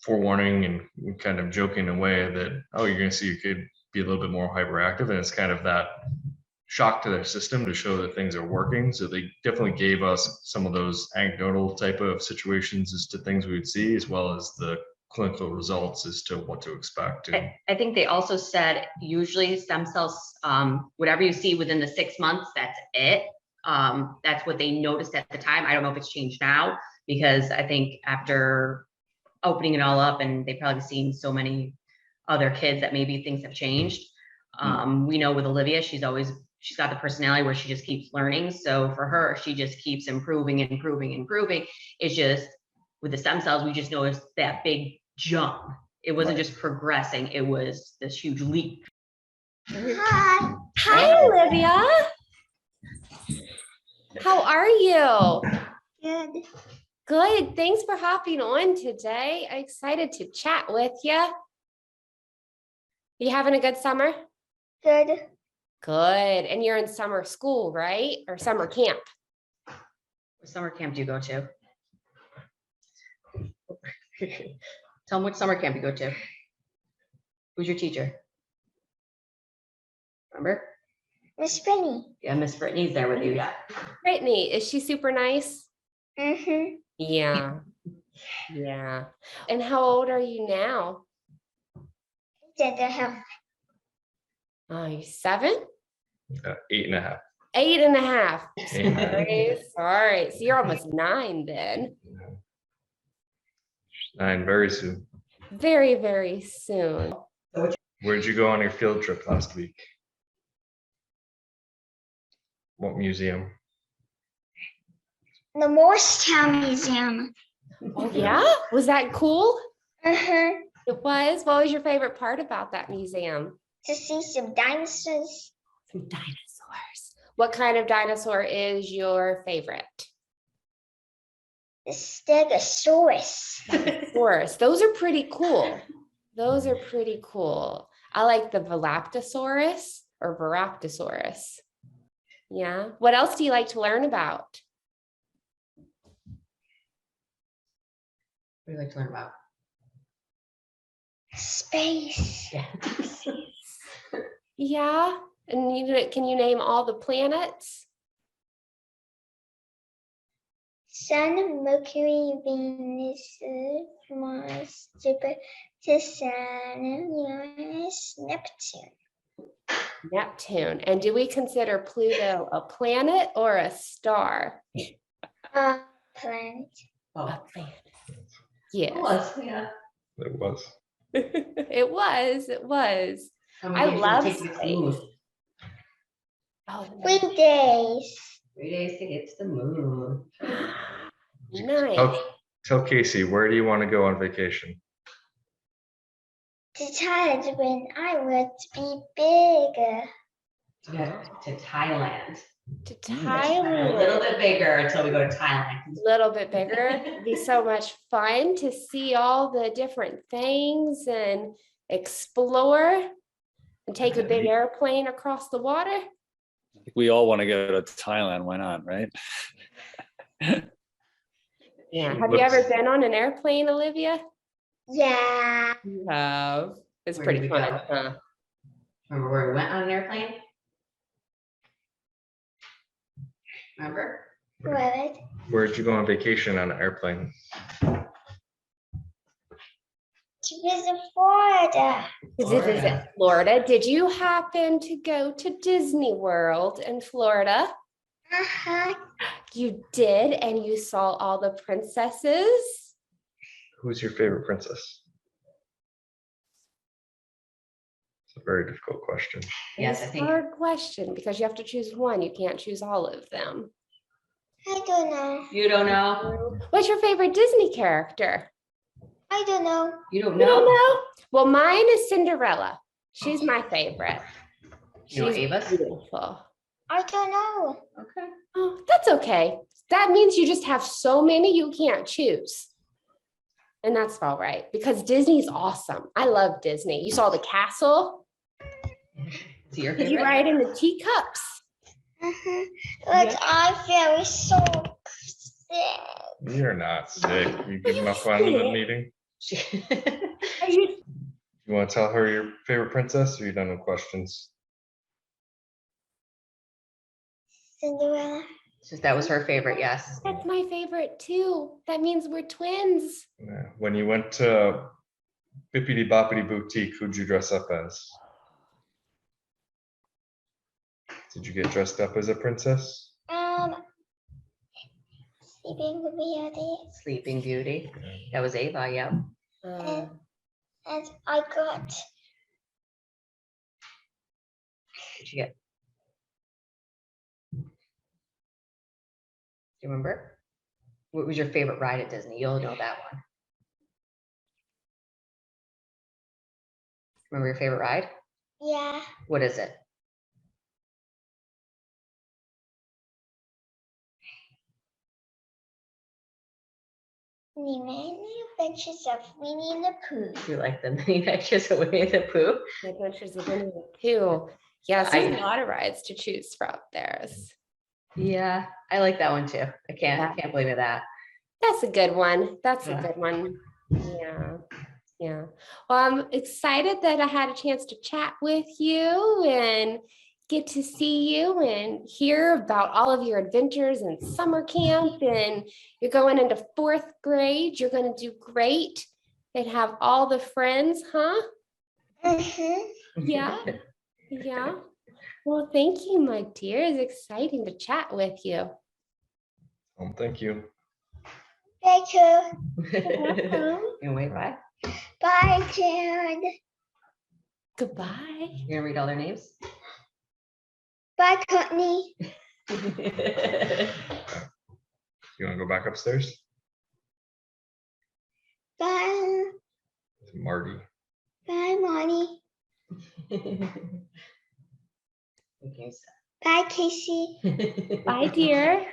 forewarning and kind of joking away that, oh, you're going to see your kid be a little bit more hyperactive, and it's kind of that shock to their system to show that things are working. So they definitely gave us some of those anecdotal type of situations as to things we would see, as well as the clinical results as to what to expect. I think they also said usually stem cells, whatever you see within the 6 months, that's it. That's what they noticed at the time. I don't know if it's changed now, because I think after opening it all up, and they've probably seen so many other kids that maybe things have changed. We know with Olivia, she's got the personality where she just keeps learning. So for her, she just keeps improving. It's just with the stem cells, we just noticed that big jump. It wasn't just progressing, it was this huge leap. Hi, Olivia. How are you? Good. Good. Thanks for hopping on today. I'm excited to chat with you. You having a good summer? Good. Good. And you're in summer school, right? Or summer camp? What summer camp do you go to? Tell them which summer camp you go to. Who's your teacher? Remember? Miss Brittany. Yeah, Miss Brittany's there with you. Yeah. Brittany, is she super nice? Mm-hmm. Yeah. Yeah. And how old are you now? Did I have Oh, you 7? 8.5. 8.5. Sorry. So you're almost 9 then. 9 very soon. Very, very soon. Where'd you go on your field trip last week? What museum? The Morristown Museum. Oh, yeah? Was that cool? Uh-huh. It was. What was your favorite part about that museum? To see some dinosaurs. Some dinosaurs. What kind of dinosaur is your favorite? The Stegosaurus. Stegosaurus. Those are pretty cool. Those are pretty cool. I like the Velociraptor or Velociraptor. Yeah. What else do you like to learn about? What do you like to learn about? Space. Yeah. And can you name all the planets? Sun, Mercury, Venus, Earth, Mars, Jupiter, Saturn, Uranus, Neptune. Neptune. And do we consider Pluto a planet or a star? Planet. A planet. Yes. Yeah. It was. It was. It was. How I many days love did it take to get to the space. moon? Oh, 3 days. 3 days to get to the moon. nice. Tell Casey, where do you want to go on vacation? To Thailand when I would be bigger. Yeah, to Thailand. To A little Thailand. bit bigger until we go to Thailand. A little bit bigger. It'd be so much fun to see all the different things and explore and take a big airplane across the water. I think we all want to go to Thailand. Why not, right? Yeah. Have you ever been on an airplane, Olivia? Yeah. You have. It's Where pretty did we fun, go? huh? Remember where we went on an airplane? Remember? What? Where'd you go on vacation on an airplane? To visit Florida. Did you visit Florida? Did you happen to go to Disney World in Florida? Uh-huh. You did, and you saw all the princesses? Who's your favorite princess? It's a very difficult question. Yes, I It's a think. hard question because you have to choose one. You can't choose all of them. I don't know. You don't know? What's your favorite Disney character? I don't know. You don't You don't know? know? Well, mine is Cinderella. She's my favorite. You know She's Ava's? beautiful. I don't know. Okay. Oh, that's okay. That means you just have so many you can't choose. And that's all right because Disney's awesome. I love Disney. You saw the castle. Is it your Did you favorite? ride in the teacups? Uh-huh. But Yeah. I feel so sick. You're not sick. You give you enough fun in the sick? meeting. Are you? You want to tell her your favorite princess, or you done with questions? Cinderella. That was her favorite, yes. That's my favorite too. That means we're twins. Yeah. When you went to Bippity Boppity Boutique, who'd you dress up as? Did you get dressed up as a princess? Sleeping Beauty. Sleeping Beauty. That was Ava, yeah. And I got What'd you get? Do you remember? What was your favorite ride at Disney? You'll know that one. Remember your favorite ride? yeah. What is it? The Many Adventures of Winnie the Pooh. You like the mini adventures of Winnie the Pooh? The Adventures of Winnie the Pooh. Yes, there's I- a lot of rides to choose from. There's. Yeah, I like that one too. I can't believe it that. That's a good one. That's a Yeah. good one. Yeah. Yeah. Well, I'm excited that I had a chance to chat with you and get to see you and hear about all of your adventures in summer camp. And you're going into 4th grade. You're going to do great and have all the friends, huh? Mm-hmm. Yeah. Yeah. Well, thank you, my dear. It's exciting to chat with you. Thank you. Thank you. And wait, bye. Bye, Dad. Goodbye. You're gonna read all their names? Bye, Courtney. You want to go back upstairs? Bye. Marty. Bye, Monty. Okay, Bye, Casey. so. Bye, dear.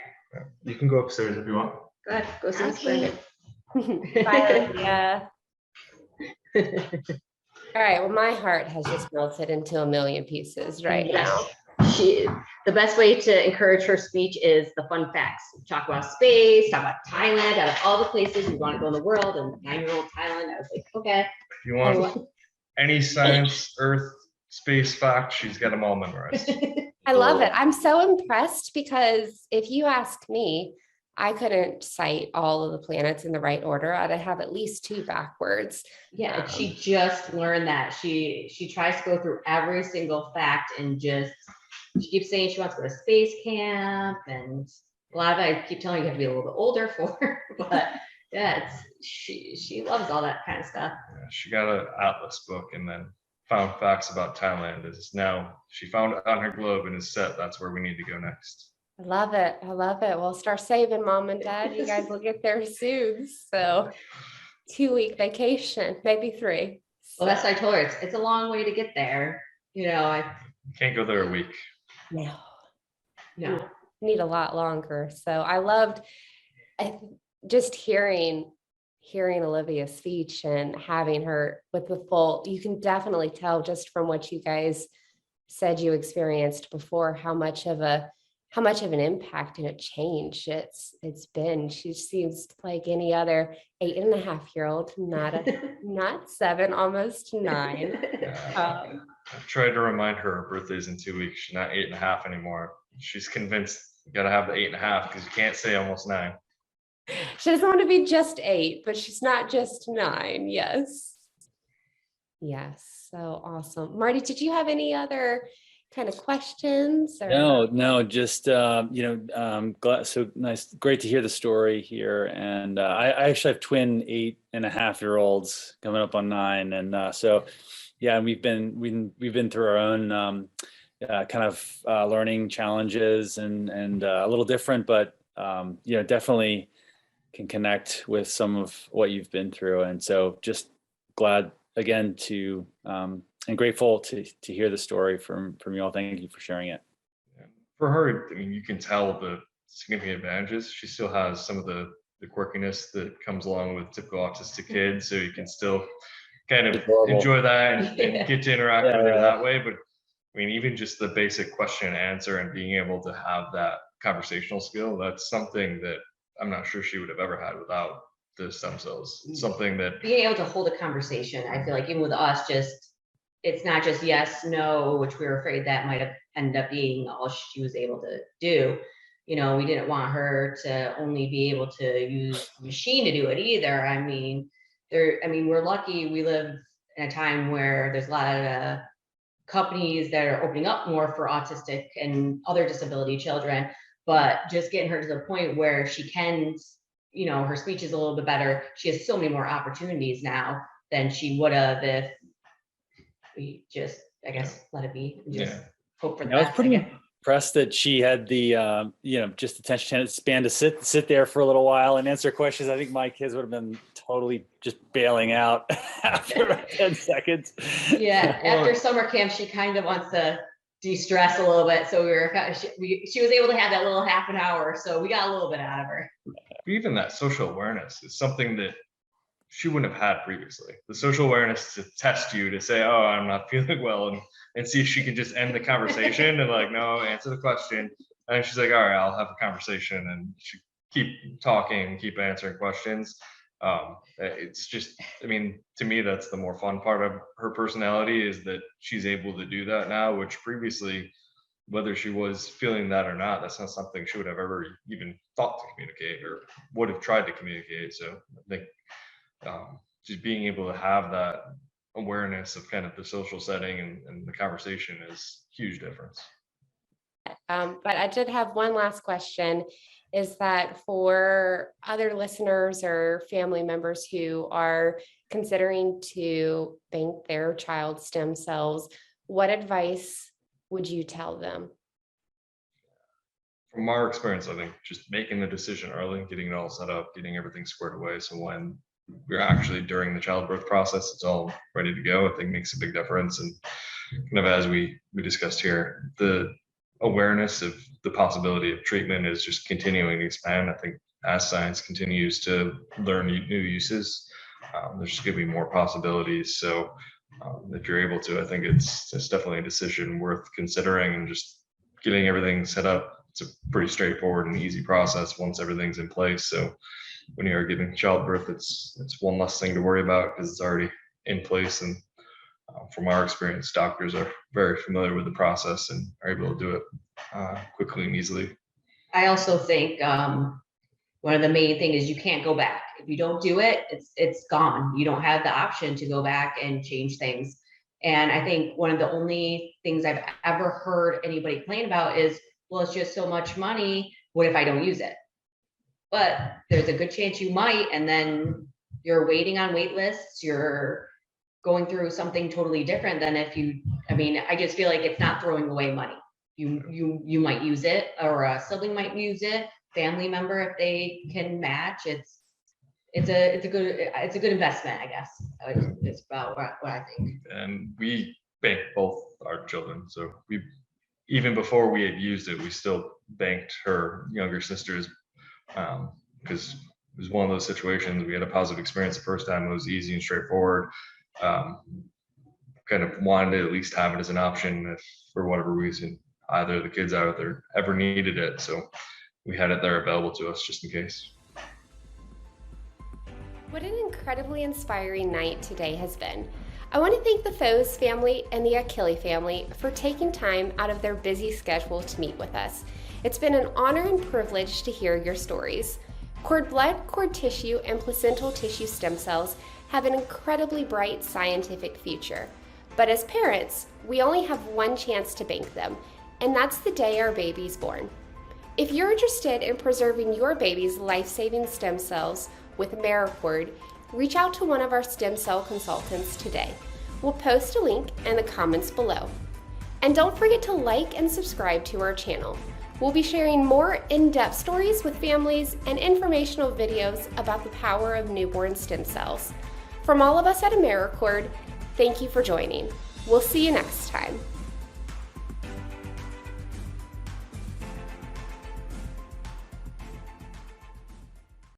You can go upstairs if you want. Go ahead, go see Miss Okay. Brenda. Bye, Olivia. All right. Well, my heart has just melted into a million pieces right now. The best way to encourage her speech is the fun facts. Talk about space, talk about Thailand, out of all the places we want to go in the world, and 9-year-old Thailand. I was like, okay. If you want any science, earth, space fact, she's got them all memorized. I love it. I'm so impressed because if you ask me, I couldn't cite all of the planets in the right order. I'd have at least 2 backwards. Yeah, and she just learned that. She tries to go through every single fact and just she keeps saying she wants to go to space camp, and a lot of it I keep telling you have to be a little bit older for, but yeah, she loves all that kind of stuff. Yeah, she got an atlas book and then found facts about Thailand. Is now she found it on her globe and is set. That's where we need to go next. I love it. I love it. Well, start saving, Mom and Dad. You guys will get there soon. So 2-week vacation, maybe 3. Well, that's what I told her. It's a long way to get there. You know, Can't go there a week. No. no. Need a lot longer. So I loved just hearing Olivia's speech and having her with the full, you can definitely tell just from what you guys said you experienced before, how much of an impact and a change it's been. She seems like any other 8.5-year-old, not 7, almost 9. I've tried to remind her her birthday's in 2 weeks. She's not 8.5 anymore. She's convinced you gotta have the 8.5 because you can't say almost 9. She doesn't want to be just 8, but she's not just 9. Yes. So awesome. Marty, did you have any other kind of questions? Or? No, just glad, so nice, great to hear the story here. And I actually have twin 8.5-year-olds coming up on 9, and so yeah, we've been through our own kind of learning challenges and a little different, but definitely can connect with some of what you've been through. And so just glad again to and grateful to hear the story from you all. Thank you for sharing it. For her, I mean, you can tell the significant advantages. She still has some of the quirkiness that comes along with typical autistic kids, so you can still kind of enjoy that and get to interact with her that way. But I mean, even just the basic question and answer and being able to have that conversational skill, that's something that I'm not sure she would have ever had without the stem cells. Something that being able to hold a conversation, I feel like even with us, it's not just yes, no, which we were afraid that might have ended up being all she was able to do. We didn't want her to only be able to use the machine to do it either. I mean, we're lucky we live in a time where there's a lot of companies that are opening up more for autistic and other disability children, but just getting her to the point where she can, her speech is a little bit better. She has so many more opportunities now than she would have if we just, I guess, let it be and just hope for the I was best. pretty impressed that she had the just attention span to sit there for a little while and answer questions. I think my kids would have been totally just bailing out after about 10 seconds. Yeah, after summer camp, she kind of wants to de-stress a little bit. So she was able to have that little half an hour. So we got a little bit out of her. even that social awareness is something that she wouldn't have had previously. The social awareness to test you, to say, oh, I'm not feeling well, and see if she can just end the conversation and like, no, answer the question. And she's like, all right, I'll have a conversation. And she keep talking, keep answering questions. It's just, I mean, to me, that's the more fun part of her personality, is that she's able to do that now, which previously, whether she was feeling that or not, that's not something she would have ever even thought to communicate or would have tried to communicate. So I think just being able to have that awareness of kind of the social setting and the conversation is a huge difference. But I did have one last question, is that for other listeners or family members who are considering to bank their child's stem cells, what advice would you tell them? From our experience, I think just making the decision early, getting it all set up, getting everything squared away. So when we're actually during the childbirth process, it's all ready to go. I think makes a big difference. And kind of as we discussed here, the awareness of the possibility of treatment is just continuing to expand. I think as science continues to learn new uses, there's just going to be more possibilities. So if you're able to, I think it's definitely a decision worth considering, and just getting everything set up. It's a pretty straightforward and easy process once everything's in place. So when you are giving childbirth, it's one less thing to worry about because it's already in place. And from our experience, doctors are very familiar with the process and are able to do it quickly and easily. I also think one of the main things is you can't go back. If you don't do it, it's gone. You don't have the option to go back and change things. And I think one of the only things I've ever heard anybody complain about is, well, it's just so much money. What if I don't use it? But there's a good chance you might, and then you're waiting on wait lists. You're going through something totally different than if you, I mean, I just feel like it's not throwing away money. You might use it, or a sibling might use it, family member if they can match. It's a good investment, I guess. It's about what I think. And we bank both our children, so we, even before we had used it, we still banked her younger sisters, because it was one of those situations. We had a positive experience the first time. It was easy and straightforward. Kind of wanted to at least have it as an option if for whatever reason either of the kids out there ever needed it. So we had it there available to us just in case. What an incredibly inspiring night today has been. I want to thank the Fohs family and the Achille family for taking time out of their busy schedule to meet with us. It's been an honor and privilege to hear your stories. Cord blood, cord tissue, and placental tissue stem cells have an incredibly bright scientific future. But as parents, we only have one chance to bank them, and that's the day our baby's born. If you're interested in preserving your baby's life-saving stem cells with Americord, reach out to one of our stem cell consultants today. We'll post a link in the comments below. And don't forget to like and subscribe to our channel. We'll be sharing more in-depth stories with families and informational videos about the power of newborn stem cells. From all of us at Americord, thank you for joining. We'll see you next time.